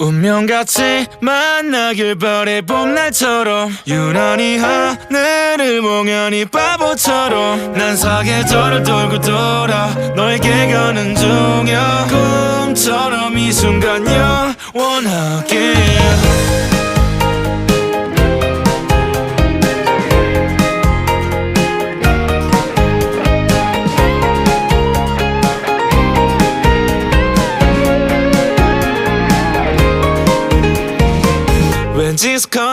운명같이 만나길 바래 봄날처럼 유난히 하늘을 멍하니 바보처럼 난 사계절을 돌고 돌아 너에게 가는 중이야 꿈처럼 이 순간 영원하게 왠지 익숙한